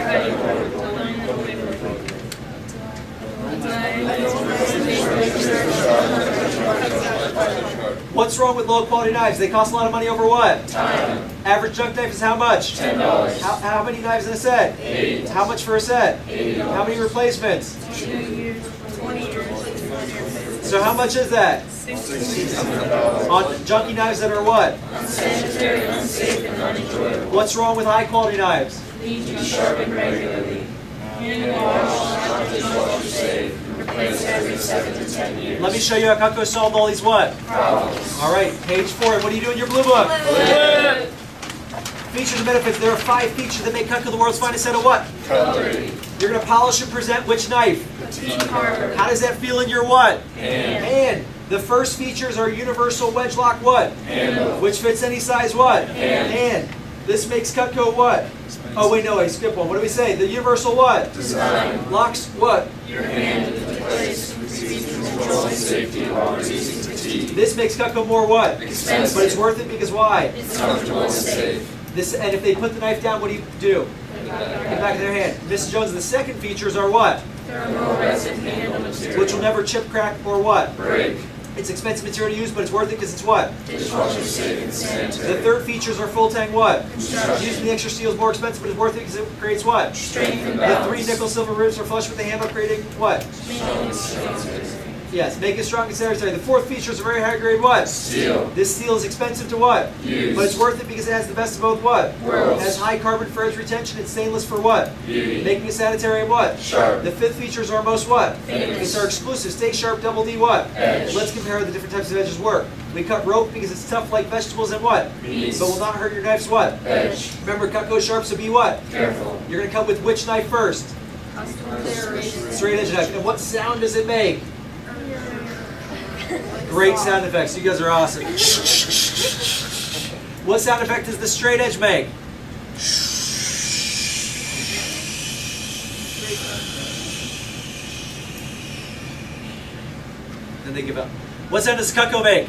What's wrong with low quality knives? They cost a lot of money over what? Time. Average junk knife is how much? $10. How many knives in a set? 8. How much for a set? $80. How many replacements? 2 years, 20 years, 60 years. So how much is that? On junky knives that are what? Unsanitary, unsafe, and unenjoyable. What's wrong with high quality knives? Need to be sharpened regularly. Hand wash, not dishwasher safe. Replaced every 7 to 10 years. Let me show you how Cutco solved all these what? Problems. All right, page 4. What do you do in your blue book? Features and benefits. There are 5 features that make Cutco the world's finest set of what? Cutlery. You're going to polish and present which knife? Harbor. How does that feel in your what? Hand. Hand. The first features are universal wedge lock what? Handle. Which fits any size what? Hand. This makes Cutco what? Oh wait, no, I skipped one. What do we say? The universal what? Design. Locks what? Your hand into place. Easy control and safety while reducing fatigue. This makes Cutco more what? Expensive. But it's worth it because why? It's comfortable and safe. This, and if they put the knife down, what do you do? Get it back in their hand. Mrs. Jones, the second features are what? Thermal resin handle material. Which will never chip, crack, or what? Break. It's expensive material to use, but it's worth it because it's what? Dishwasher safe and sanitary. The third features are full tang what? Construction. Using the extra steel is more expensive, but it's worth it because it creates what? Strength and The balance. 3 nickel silver ribs are flush with the handle, creating what? Yes, make it strong and sanitary. The fourth feature is a very high grade what? Steel. This steel is expensive to what? Use. But it's worth it because it has the best of both what? Worlds. It has high carbon for edge retention and stainless for what? Beauty. Making it sanitary and what? Sharp. The fifth feature is our most what? Famous. It's our exclusive Stay Sharp Double D what? Edge. Let's compare how the different types of edges work. We cut rope because it's tough like vegetables and what? Meats. But will not hurt your knife's what? Edge. Remember, Cutco sharp, so be what? Careful. You're going to cut with which knife first? Straight edge knife. And what sound does it make? Great sound effects. You guys are awesome. What sound effect does the straight edge make? Then they give up. What sound does Cutco make?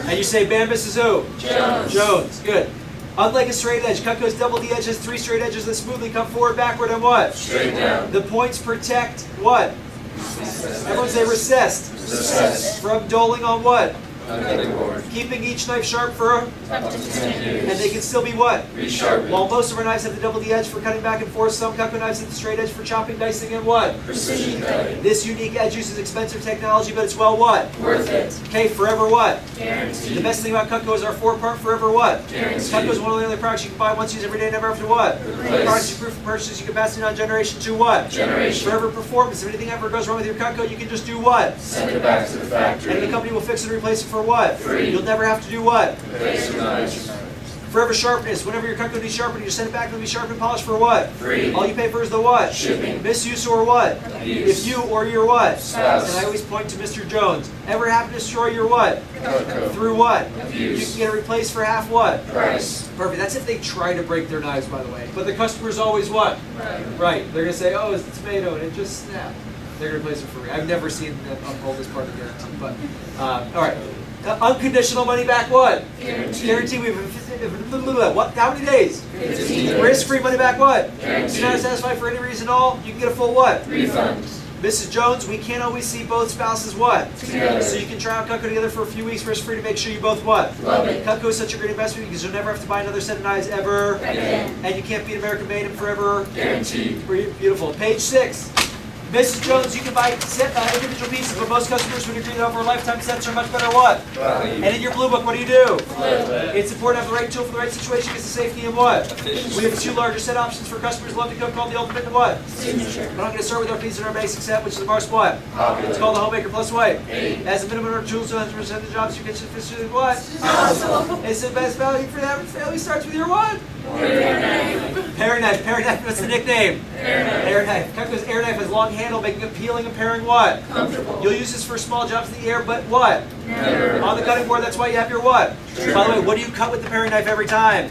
And you say Bam, Mrs. Who? Jones. Jones. Good. Unlike a straight edge, Cutco's double D edge has 3 straight edges that smoothly come forward, backward, and what? Straight down. The points protect what? Everyone say recessed. Recessed. From doling on what? Cutting board. Keeping each knife sharp for, Up to 10 years. and they can still be what? Resharpened. While most of our knives have the double D edge for cutting back and forth, some Cutco knives have the straight edge for chopping, dicing, and what? Precision cutting. This unique edge uses expensive technology, but it's well what? Worth it. Okay, forever what? Guaranteed. The best thing about Cutco is our 4-part forever what? Guaranteed. Cutco is one of the only products you can buy once, use every day, never after what? Replace. Products you proof purchases, you can pass it on generation to what? Generation. Forever performance. If anything ever goes wrong with your Cutco, you can just do what? Send it back to the And factory. the company will fix it and replace it for what? Free. You'll never have to do what? Replace your knives. Forever sharpness. Whenever your Cutco needs sharpening, you send it back and it'll be sharpened and polished for what? Free. All you pay for is the what? Shipping. Misuse or what? Abuse. If you or your what? Spouse. And I always point to Mr. Jones. Ever happen to destroy your what? Cutco. Through what? Abuse. You can get it replaced for half what? Price. Perfect. That's if they try to break their knives, by the way. But the customer's always what? Right. They're going to say, oh, it's the tomato, and it just snapped. They're going to replace it for free. I've never seen them uphold this part of the guarantee. But, all right. Unconditional money back what? Guarantee. Guarantee. We have what? How many days? 15 days. Risk-free money back what? Guarantee. If you're not satisfied for any reason at all, you can get a full what? Refund. Mrs. Jones, we can't always see both spouses what? Together. So you can try out Cutco together for a few weeks risk-free to make sure you both what? Love it. Cutco is such a great investment because you'll never have to buy another set of knives ever. Again. And you can't beat American made and forever. Guaranteed. Beautiful. Page 6. Mrs. Jones, you can buy individual pieces, but most customers would agree that over a lifetime sets are much better what? Value. And in your blue book, what do you do? Flip it. It's important to have the right tool for the right situation because of safety and what? Efficiency. We have 2 larger set options for customers who love to cook called the Ultimate and what? Signature. But I'm going to start with our piece in our basic set, which is the Mars what? Popular. It's called the Homemaker Plus what? 8. As a minimum of tools, 100% of the jobs you kitchen efficiently what? It's the best value for the average family starts with your what? Paring knife. Paring knife. What's the nickname? Air knife. Cutco's air knife has long handle, making it peeling and paring what? Comfortable. You'll use this for small jobs in the air, but what? Never. On the cutting board, that's why you have your what? By the way, what do you cut with the paring knife every time?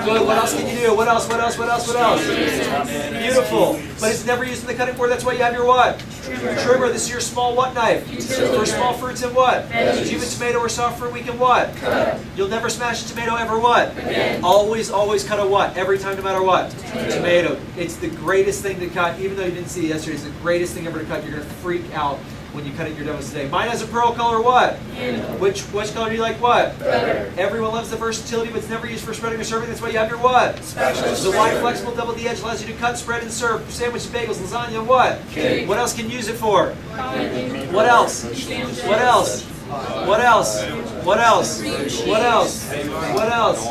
Good. What else can you do? What else? What else? What else? What else? Beautiful. But it's never used in the cutting board. That's why you have your what? Trimmer. This is your small what knife? For small fruits and what? Do you have a tomato or soft fruit? We can what? You'll never smash a tomato ever what? Always, always cut a what? Every time, no matter what? Tomato. It's the greatest thing to cut. Even though you didn't see it yesterday, it's the greatest thing ever to cut. You're going to freak out when you cut it your demos today. Mine has a pearl color what? Which color do you like what? Everyone loves the versatility, but it's never used for spreading or serving. That's why you have your what? The wide, flexible, double D edge allows you to cut, spread, and serve sandwiches, bagels, lasagna, what? What else can you use it for? What else? What else? What else? What else? What else? What else?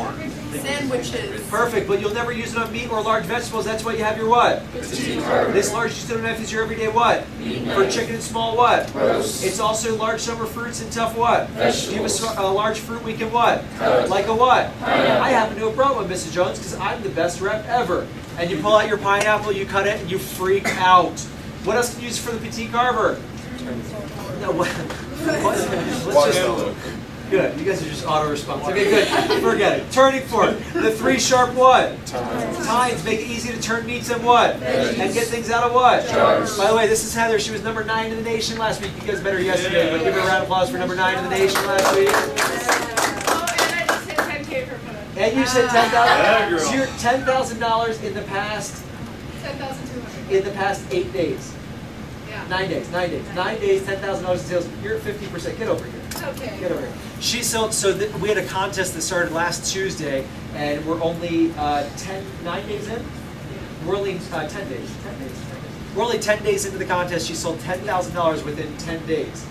Sandwiches. Perfect, but you'll never use it on meat or large vegetables. That's why you have your what? This large utility knife is your everyday what? For chicken and small what? It's also large summer fruits and tough what? Do you have a large fruit we can what? Like a what? I happen to have brought one, Mrs. Jones, because I'm the best rep ever. And you pull out your pineapple, you cut it, and you freak out. What else can you use for the petite carver? No, what? Let's just... Good. You guys are just auto response. Okay, good. Forget it. Turning fork. The 3 sharp what? Tines. Make it easy to turn meats and what? And get things out of what? By the way, this is Heather. She was number 9 in the nation last week. You guys better yesterday, but give her a round of applause for number 9 in the nation last week. Oh, and I just hit 10K for fun. And you said $10,000. So you're $10,000 in the past 10,200. in the past 8 days. Yeah. 9 days. 9 days. 9 days. $10,000 in sales. You're at 50%. Get over here. Okay. Get over here. She sold. So we had a contest that started last Tuesday, and we're only 9 days in. We're only 10 days. 10 days. We're only 10 days into the contest. She sold $10,000 within 10 days.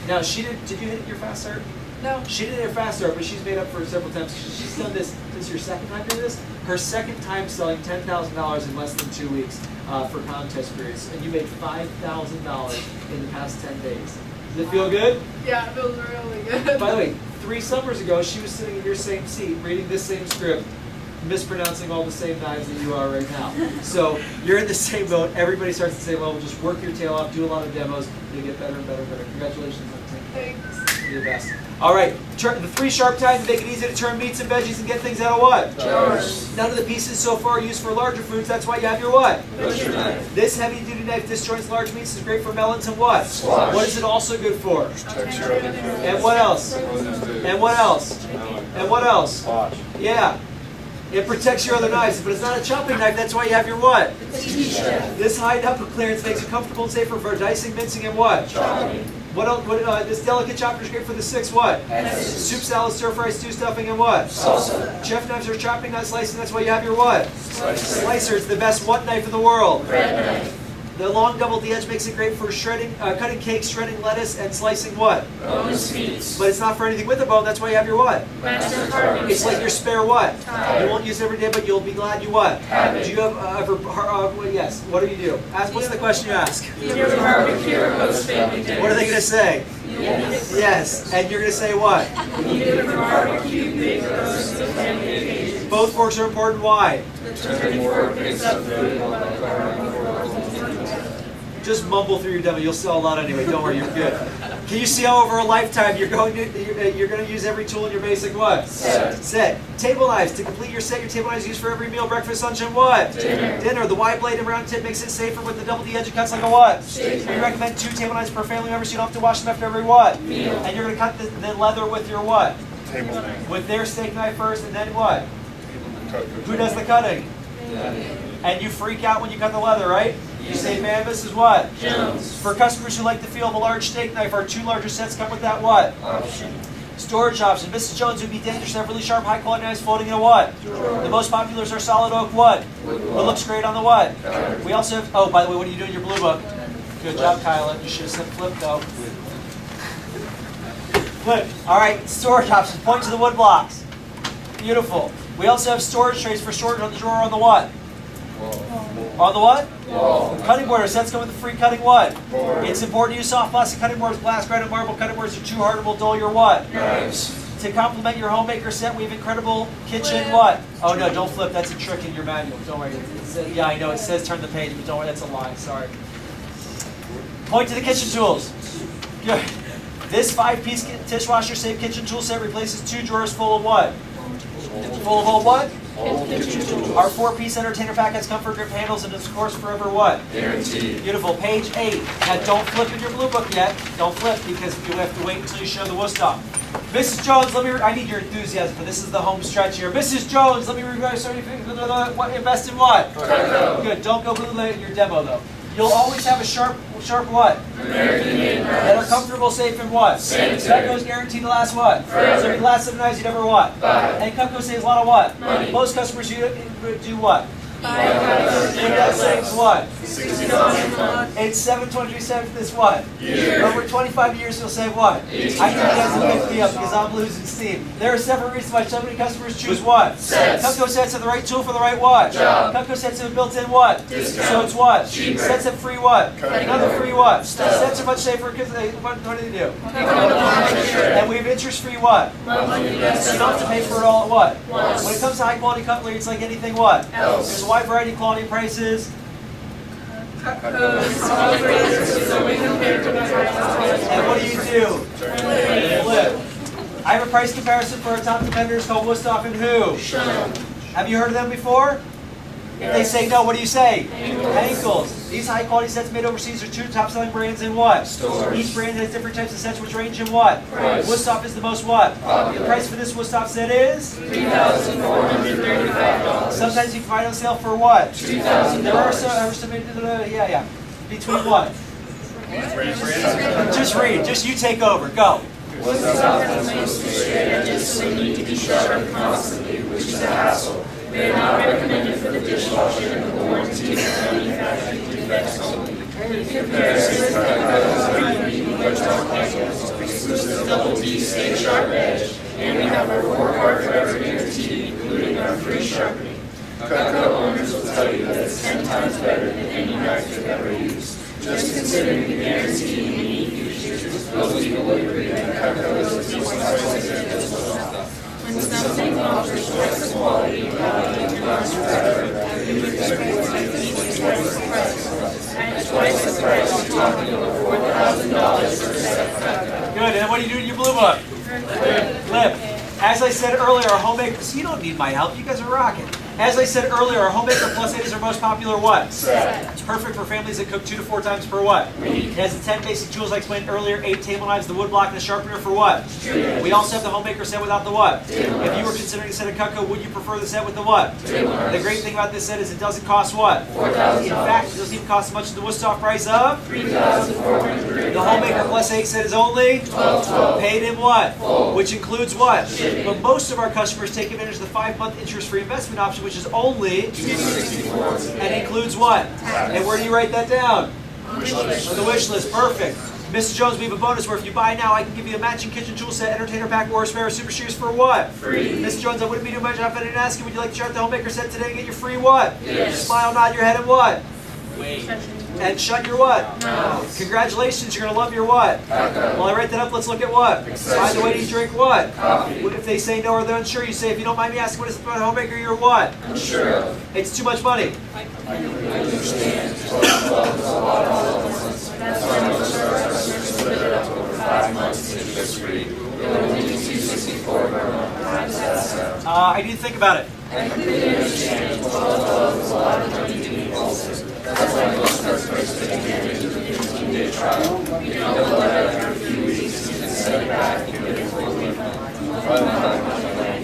Now she did. Did you hit your fast start? No. She didn't hit her fast start, but she's made up for it several times. She's done this. This is your second time doing this. Her second time selling $10,000 in less than 2 weeks for contest periods, and you made $5,000 in the past 10 days. Does it feel good? Yeah, it feels really good. By the way, 3 summers ago, she was sitting in your same seat, reading this same script, mispronouncing all the same knives that you are right now. So you're in the same boat. Everybody starts to say, well, just work your tail off, do a lot of demos, you'll get better and better and better. Congratulations on 10K. Thanks. You're the best. All right, the 3 sharp tines make it easy to turn meats and veggies and get things out of what? Jars. None of the pieces so far are used for larger foods. That's why you have your what? Butcher knife. This heavy-duty knife disjoints large meats. Is great for melons and what? Squash. What is it also good for? Texture of the And what else? And what else? And what else? Yeah. It protects your other knives, but it's not a chopping knife. That's why you have your what? This high upper clearance makes it comfortable and safer for dicing, mincing, and what? Chopping. What else? This delicate chopper is great for the 6 what? S's. Soup, salad, stir fry, stew, stuffing, and what? Salsa. Chef knives are chopping, not slicing. That's why you have your what? Slicer. Slicer. It's the best what knife in the world? Bread knife. The long double D edge makes it great for shredding, cutting cakes, shredding lettuce, and slicing what? Boneless meats. But it's not for anything with a bone. That's why you have your what? Master carving. It's like your spare what? You won't use it every day, but you'll be glad you what? Have it. Do you have yes. What do you do? Ask. What's the question you ask? Your barbecue or host family dinner. What are they going to say? Yes. Yes. And you're going to say what? Either for barbecue, big roast, or family occasion. Both forks are important. Why? The turning fork picks up food while the carving fork. Just mumble through your demo. You'll sell a lot anyway. Don't worry, you're good. Can you see how over a lifetime you're going to use every tool in your basic what? Set. Table knives. To complete your set, your table knives used for every meal, breakfast, lunch, and what? Dinner. The wide blade and round tip makes it safer with the double D edge. It cuts like a what? Steak. We recommend 2 table knives per family member so you don't have to wash them after every what? Meal. And you're going to cut the leather with your what? table knife. With their steak knife first, and then what? Cut. Who does the cutting? And you freak out when you cut the leather, right? You say, man, this is what? Jones. For customers who like the feel of a large steak knife, our 2 larger sets come with that what? Option. Storage option. Mrs. Jones would be dangerous to have really sharp, high-quality knives floating in a what? The most popular is our solid oak what? It looks great on the what? We also have, oh, by the way, what do you do in your blue book? Good job, Kyla. You should have said flip, though. Flip. All right, storage options. Point to the wood blocks. Beautiful. We also have storage trays for storage on the drawer on the what? On the what? Wall. Cutting board. Our sets come with a free cutting what? Board. It's important to use soft plastic cutting boards, glass, granite, marble. Cutting boards are too hard and will dull your what? Knives. To complement your homemaker set, we have incredible kitchen what? Oh no, don't flip. That's a trick in your manual. Don't worry. Yeah, I know. It says turn the page, but don't worry. That's a lie. Sorry. Point to the kitchen tools. Good. This 5-piece dishwasher safe kitchen tool set replaces 2 drawers full of what? Full of old what? All kitchen tools. Our 4-piece entertainer pack has comfort grip handles and is of course forever what? Guaranteed. Beautiful. Page 8. Now don't flip in your blue book yet. Don't flip because you have to wait until you show the Woodstock. Mrs. Jones, I need your enthusiasm for this is the home stretch here. Mrs. Jones, let me review what invest in what? Cutco. Good. Don't go blue in your demo though. You'll always have a sharp what? American made That are products. comfortable, safe, and what? Sanitary. Cutco's guaranteed to last what? Forever. So the last 7 nights you never what? Buy. And Cutco saves a lot of what? Money. Most customers do what? Buy. And that saves what? $60 a month. It's 7/23 this what? Year. Over 25 years you'll save what? I think you guys will pick me up because I'm losing steam. There are several reasons why so many customers choose what? Sets. Cutco sets have the right tool for the right what? Job. Cutco sets have a built-in what? Discount. So it's what? Cheaper. Sets have free what? Cutco. Another free what? Stuff. Sets are much safer because what do they do? Sure. And we have interest-free what? Monthly investment. You don't have to pay for it all at what? Once. When it comes to high-quality cutlery, it's like anything what? Else. There's a wide variety of quality and prices. And what do? Flip. I have a price comparison for our top competitors called Woodstock and who? Have you heard of them before? If they say no, what do you say? Ankles. These high quality sets made overseas are 2 top selling brands in what? Stores. Each brand has different types of sets which range in what? Price. Woodstock is the most what? Popular. The price for this Woodstock set is? $3,435. Sometimes you can find on sale for what? $2,000. There are some, yeah. Between what? Just read. Just you take over. Go. Woodstock has mostly straight edges, so they need to be sharpened constantly, which is a hassle. They are not recommended for the dishwasher and the warranty of manufacturing defects only. In comparison, Cutco's Woodstock handles exclusive double D stay sharp edge, and we have our 4-part forever guarantee, including our free sharpening. Cutco owners will tell you that it's 10 times better than any knife they've ever used. Just considering the guarantee and unique features, those people will agree that Cutco is the most expensive as well. When something offers twice the quality and value and lasts forever, we protect it at twice the price. You're talking over $4,000 for a set of Cutco. Good. And what do you do in your blue book? Flip. As I said earlier, our Homemaker, you don't need my help. You guys are rocking. As I said earlier, our Homemaker Plus 8 is our most popular what? Set. It's perfect for families that cook 2 to 4 times per what? It has the 10 basic tools I explained earlier, 8 table knives, the wood block, and the sharpener for what? We also have the Homemaker set without the what? If you were considering a set of Cutco, would you prefer the set with the what? The great thing about this set is it doesn't cost what? $4,000. In fact, it doesn't even cost as much as the Woodstock price of? $3,435. The Homemaker Plus 8 set is only? $12.12. Paid in what? Full. Which includes what? Shipping. But most of our customers take advantage of the 5-month interest-free investment option, which is only $264. and includes what? And where do you write that down? On the wish list. Perfect. Mrs. Jones, we have a bonus where if you buy now, I can give you a matching kitchen tool set, entertainer pack, or a spare super shoes for what? Free. Mrs. Jones, I wouldn't be doing my job if I didn't ask you. Would you like to try out the Homemaker set today and get your free what? Yes. Smile, nod your head, and what? Wait. And shut your what? No. Congratulations, you're going to love your what? Cutco. While I write that up, let's look at what? By the way, do you drink what? Coffee. If they say no or they're unsure, you say, if you don't mind me asking, what is the Homemaker you're what? Unsure of. It's too much money. I understand. 12 is a lot all at once. That's why most of our customers split it up over 5 months interest free. You'll only need $264 per month. How does that sound? I need to think about it. I completely understand. 12 is a lot of money to be impulsive. That's why most customers take advantage of the 15-day trial. If you don't love it after a few weeks, you can send it back and get a full refund.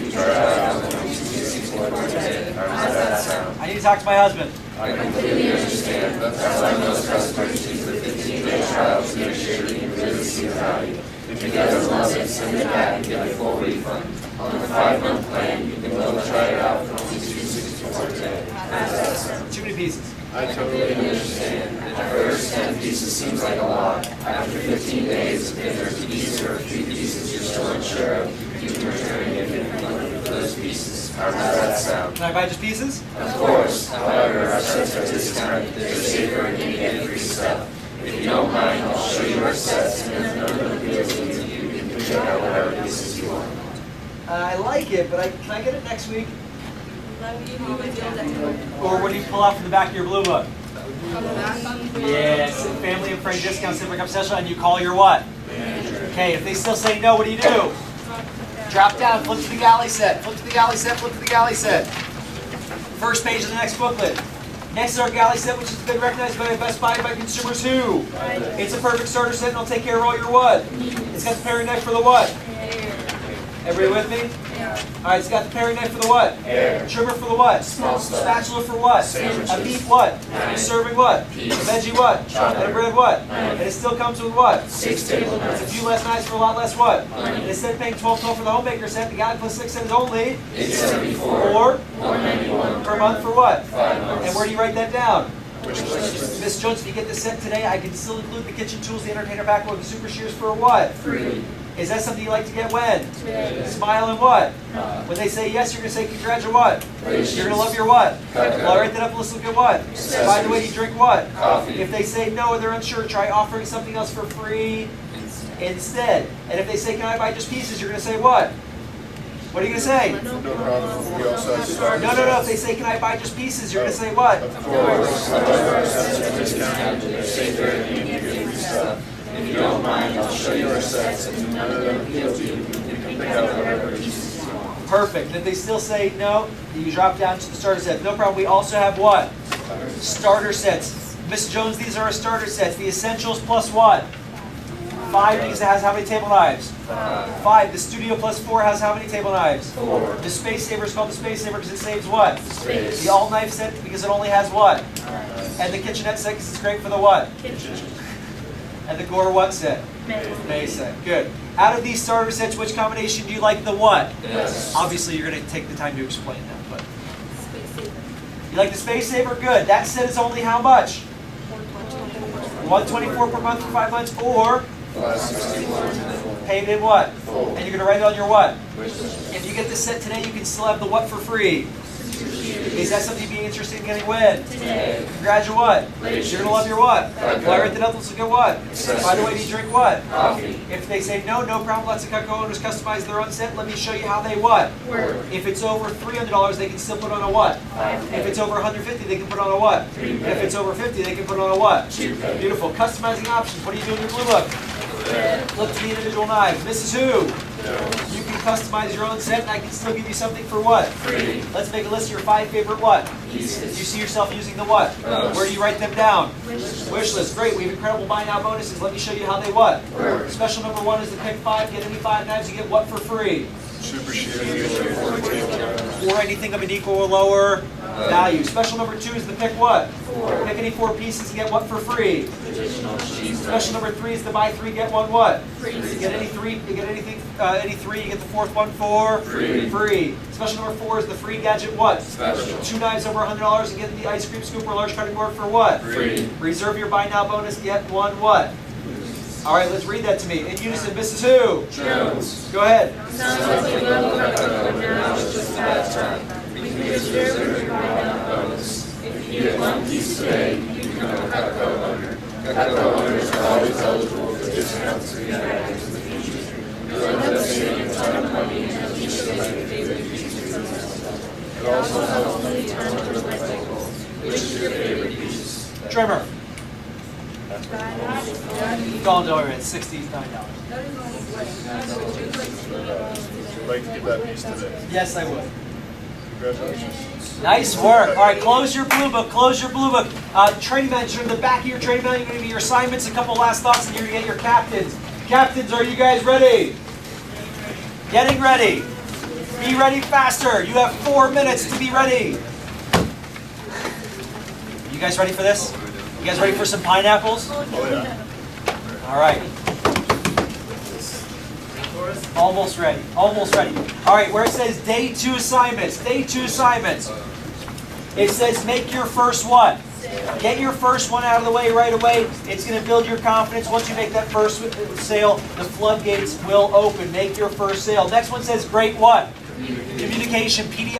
You try it out on $264 per day. How does that sound? I need to talk to my husband. I completely understand. That's why most customers use the 15-day trial to make sure you can really see the value. If you guys love it, send it back and get a full refund. On the 5-month plan, you can both try it out for only $264 per day. How does that sound? Too many pieces. I totally understand. At first, 10 pieces seems like a lot. After 15 days, if there's a piece or a few pieces you're still unsure of, you can return and get refunded for those pieces. How does that sound? Can I buy just pieces? Of course. However, our sets are discounted. They're safer and you get free stuff. If you don't mind, I'll show you our sets, and if none of them appeals to you, you can pick out whatever pieces you want. I like it, but can I get it next week? Or Or what do you pull out from the back of your blue book? Yes, family and friend discounts, Civic Up Special, and you call your what? Okay, if they still say no, what do you do? Drop down, flip to the galley set, flip to the galley set, flip to the galley set. First page of the next booklet. Next is our galley set, which has been recognized by Best Buy by consumers who? It's a perfect starter set and it'll take care of all your what? It's got the paring knife for the what? Everybody with me? Alright, it's got the paring knife for the what? Trimmer for the what? Spatula for what? A beef what? A serving what? A veggie what? And a bread what? And it still comes with what? 6 table It's a knives. few less knives for a lot less what? And instead of paying $12.12 for the home baker set, the galley plus 6 set is only $8.74. or $191 per month for what? 5 months. And where do you write that down? Miss Jones, if you get this set today, I can still include the kitchen tools, the entertainer back with the super shears for what? Free. Is that something you like to get when? Today. Smile and what? When they say yes, you're going to say congratulations what? Gracious. You're going to love your what? Cacao. Well, write that up and let's look at what? By the way, you drink what? Coffee. If they say no or they're unsure, try offering something else for free instead. And if they say, can I buy just pieces, you're going to say what? What are you going to say? No problem. We also have starter No. sets. If they say, can I buy just pieces, you're going to say what? Of course. If you don't mind, I'll show you our sets, and if none of them appeal to you, you can pick out whatever pieces you want. Perfect. If they still say no, you drop down to the starter set. No problem. We also have what? Starter sets. Miss Jones, these are our starter sets. The essentials plus what? 5 because it has how many table knives? 5. The studio plus 4 has how many table knives? 4. The space saver is called the space saver because it saves what? Space. The all knife set because it only has what? And the kitchenette set because it's great for the what? And the Gore what set? May set. Good. Out of these starter sets, which combination do you like the what? Yes. Obviously, you're going to take the time to explain that, but you like the space saver? Good. That set is only how much? $124 per month for 5 months, or paid in what? And you're going to write it on your what? If you get this set today, you can still have the what for free. Is that something you'd be interested in getting when? Today. Congratulations what? You're going to love your what? Well, I write that up, let's look at what? By the way, do you drink what? Coffee. If they say no, no problem, lots of Cutco owners customize their own set. Let me show you how they what? Work. If it's over $300, they can still put on a what? If it's over $150, they can put on a what? And if it's over $50, they can put on a what? Beautiful. Customizing options. What do you do in your blue book? Look to the individual knives. Mrs. Who? You can customize your own set and I can still give you something for what? Free. Let's make a list of your 5 favorite what? Pieces. Do you see yourself using the what? Where do you write them down? Wish list. Great. We have incredible buy now bonuses. Let me show you how they what? Work. Special number 1 is the pick 5. Get any 5 knives, you get what for free? Super shears for 4 table knives. Or anything of an equal or lower value. Special number 2 is the pick what? Pick any 4 pieces and get what for free? Special number 3 is the buy 3 get 1 what? You get any 3, you get anything, any 3, you get the 4th one for free. Special number 4 is the free gadget what? Special. 2 knives over $100 and get the ice cream scoop or large cutting board for what? Free. Reserve your buy now bonus, get 1 what? All right, let's read that to me. In unison, Mrs. Who? Jones. Go ahead. Sounds like you love Cutco, but now it's just about time. We can reserve your buy now bonus. If you get 1 piece today, you become a Cutco owner. Cutco owners are always eligible for discounts and benefits in the future. You'll end up saving a ton of money and each of your favorite pieces of stuff. It also helps with the ton of recyclables. Which is your favorite piece? Trimmer. Don't worry, it's $69. Would like to get that piece today. Yes, I would. Congratulations. Nice work. All right, close your blue book. Close your blue book. Training manager, in the back of your training manual, you're going to get your assignments, a couple last thoughts, and you're going to get your captains. Captains, are you guys ready? Getting ready. Be ready faster. You have 4 minutes to be ready. You guys ready for this? You guys ready for some pineapples? Oh, yeah. All right. Almost ready. Almost ready. All right, where it says day 2 assignments. Day 2 assignments. It says make your first one. Get your first one out of the way right away. It's going to build your confidence. Once you make that first sale, the floodgates will open. Make your first sale. Next one says great what? Communication. PDF.